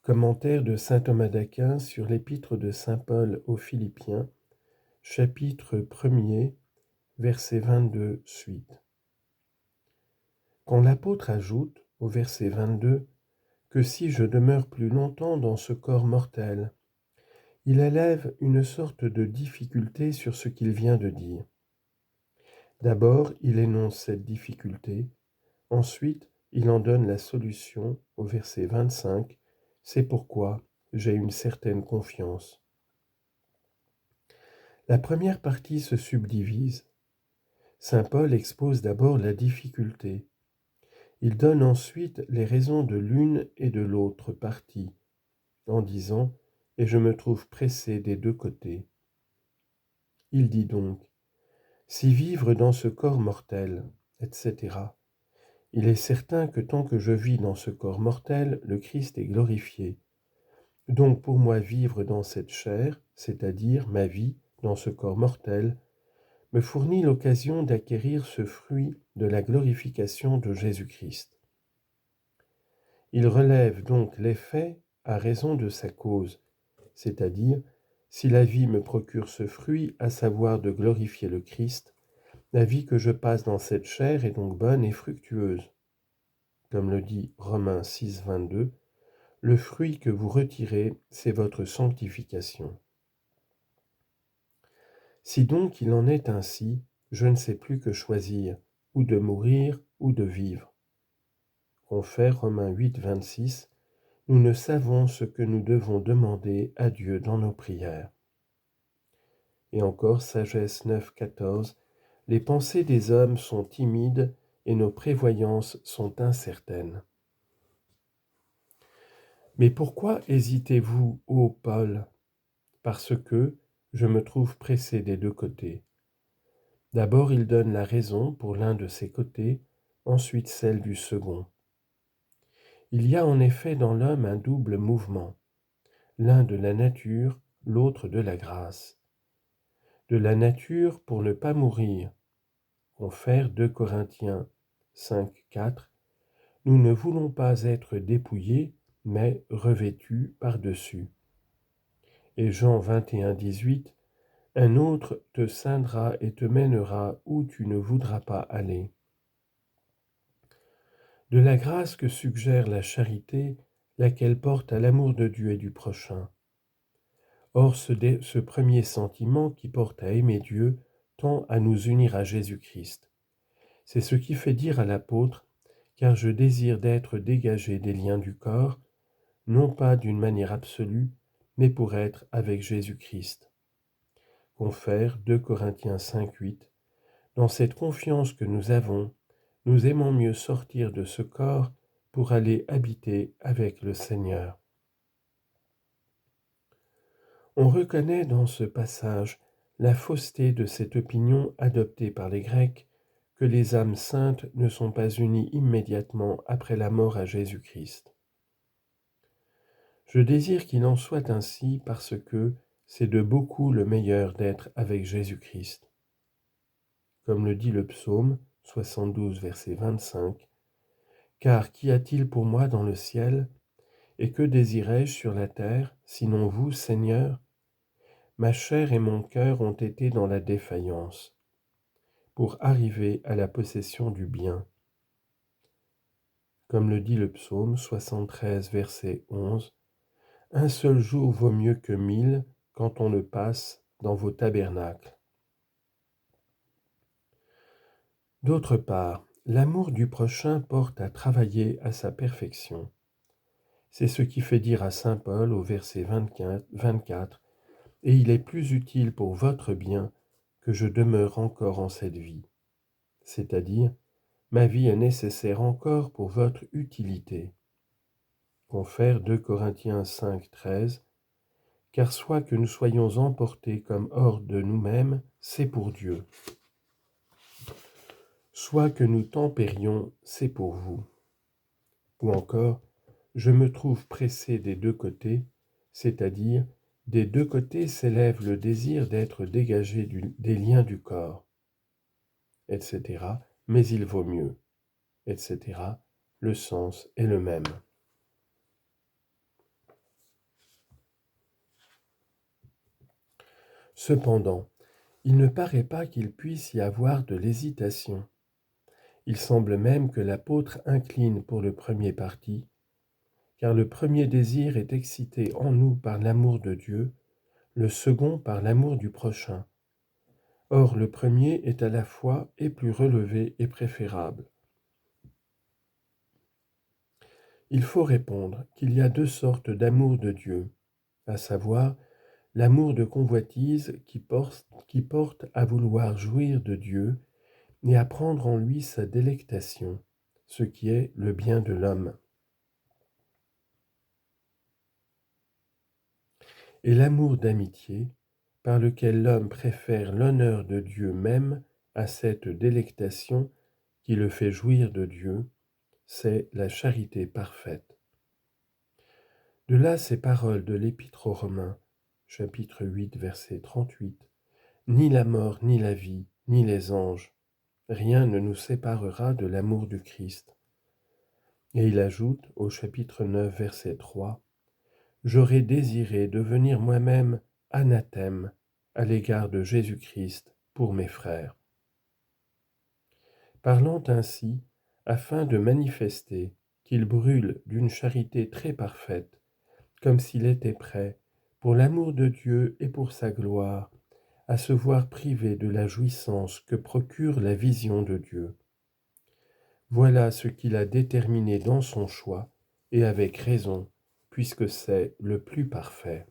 Commentaire de saint Thomas d'Aquin sur l'épître de saint Paul aux Philippiens, chapitre 1er, verset 22 suite. Quand l'apôtre ajoute, au verset 22, que si je demeure plus longtemps dans ce corps mortel, il élève une sorte de difficulté sur ce qu'il vient de dire. D'abord, il énonce cette difficulté, ensuite, il en donne la solution au verset 25, c'est pourquoi j'ai une certaine confiance. La première partie se subdivise. Saint Paul expose d'abord la difficulté. Il donne ensuite les raisons de l'une et de l'autre partie, en disant « Et je me trouve pressé des deux côtés ». Il dit donc « Si vivre dans ce corps mortel, etc. Il est certain que tant que je vis dans ce corps mortel, le Christ est glorifié. Donc pour moi vivre dans cette chair, c'est-à-dire ma vie dans ce corps mortel, me fournit l'occasion d'acquérir ce fruit de la glorification de Jésus-Christ. Il relève donc l'effet à raison de sa cause, c'est-à-dire, si la vie me procure ce fruit, à savoir de glorifier le Christ, la vie que je passe dans cette chair est donc bonne et fructueuse. Comme le dit Romains 6, 22, le fruit que vous retirez, c'est votre sanctification. Si donc il en est ainsi, je ne sais plus que choisir, ou de mourir, ou de vivre. Confère Romains 8, 26, nous ne savons ce que nous devons demander à Dieu dans nos prières. Et encore Sagesse 9, 14, les pensées des hommes sont timides et nos prévoyances sont incertaines. Mais pourquoi hésitez-vous, ô Paul ? Parce que je me trouve pressé des deux côtés. D'abord, il donne la raison pour l'un de ses côtés, ensuite celle du second. Il y a en effet dans l'homme un double mouvement, l'un de la nature, l'autre de la grâce. De la nature pour ne pas mourir. Confère 2 Corinthiens 5, 4. Nous ne voulons pas être dépouillés, mais revêtus par-dessus. Et Jean 21, 18. Un autre te ceindra et te mènera où tu ne voudras pas aller. De la grâce que suggère la charité, laquelle porte à l'amour de Dieu et du prochain. Or, ce premier sentiment qui porte à aimer Dieu tend à nous unir à Jésus-Christ. C'est ce qui fait dire à l'apôtre « Car je désire d'être dégagé des liens du corps, non pas d'une manière absolue, mais pour être avec Jésus-Christ. » Confère 2 Corinthiens 5, 8. Dans cette confiance que nous avons, nous aimons mieux sortir de ce corps pour aller habiter avec le Seigneur. On reconnaît dans ce passage la fausseté de cette opinion adoptée par les Grecs que les âmes saintes ne sont pas unies immédiatement après la mort à Jésus-Christ. Je désire qu'il en soit ainsi parce que c'est de beaucoup le meilleur d'être avec Jésus-Christ. Comme le dit le psaume 72, verset 25, « Car qu'y a-t-il pour moi dans le ciel, et que désirais-je sur la terre, sinon vous, Seigneur ? Ma chair et mon cœur ont été dans la défaillance, pour arriver à la possession du bien. » Comme le dit le psaume 73, verset 11, « Un seul jour vaut mieux que 1000 quand on le passe dans vos tabernacles. » D'autre part, l'amour du prochain porte à travailler à sa perfection. C'est ce qui fait dire à saint Paul au verset 24, « Et il est plus utile pour votre bien que je demeure encore en cette vie. » C'est-à-dire, ma vie est nécessaire encore pour votre utilité. Confère 2 Corinthiens 5, 13, « Car soit que nous soyons emportés comme hors de nous-mêmes, c'est pour Dieu. Soit que nous tempérions, c'est pour vous. » Ou encore, je me trouve pressé des deux côtés, c'est-à-dire, des deux côtés s'élève le désir d'être dégagé des liens du corps, etc. Mais il vaut mieux, etc. Le sens est le même. Cependant, il ne paraît pas qu'il puisse y avoir de l'hésitation. Il semble même que l'apôtre incline pour le premier parti, car le premier désir est excité en nous par l'amour de Dieu, le second par l'amour du prochain. Or, le premier est à la fois et plus relevé et préférable. Il faut répondre qu'il y a deux sortes d'amour de Dieu, à savoir l'amour de convoitise qui porte à vouloir jouir de Dieu et à prendre en lui sa délectation, ce qui est le bien de l'homme. Et l'amour d'amitié, par lequel l'homme préfère l'honneur de Dieu même à cette délectation qui le fait jouir de Dieu, c'est la charité parfaite. De là ces paroles de l'Épître aux Romains, chapitre 8, verset 38. Ni la mort, ni la vie, ni les anges, rien ne nous séparera de l'amour du Christ. Et il ajoute au chapitre 9, verset 3, j'aurais désiré devenir moi-même anathème à l'égard de Jésus-Christ pour mes frères. Parlant ainsi, afin de manifester qu'il brûle d'une charité très parfaite, comme s'il était prêt, pour l'amour de Dieu et pour sa gloire, à se voir privé de la jouissance que procure la vision de Dieu. Voilà ce qu'il a déterminé dans son choix, et avec raison, puisque c'est le plus parfait.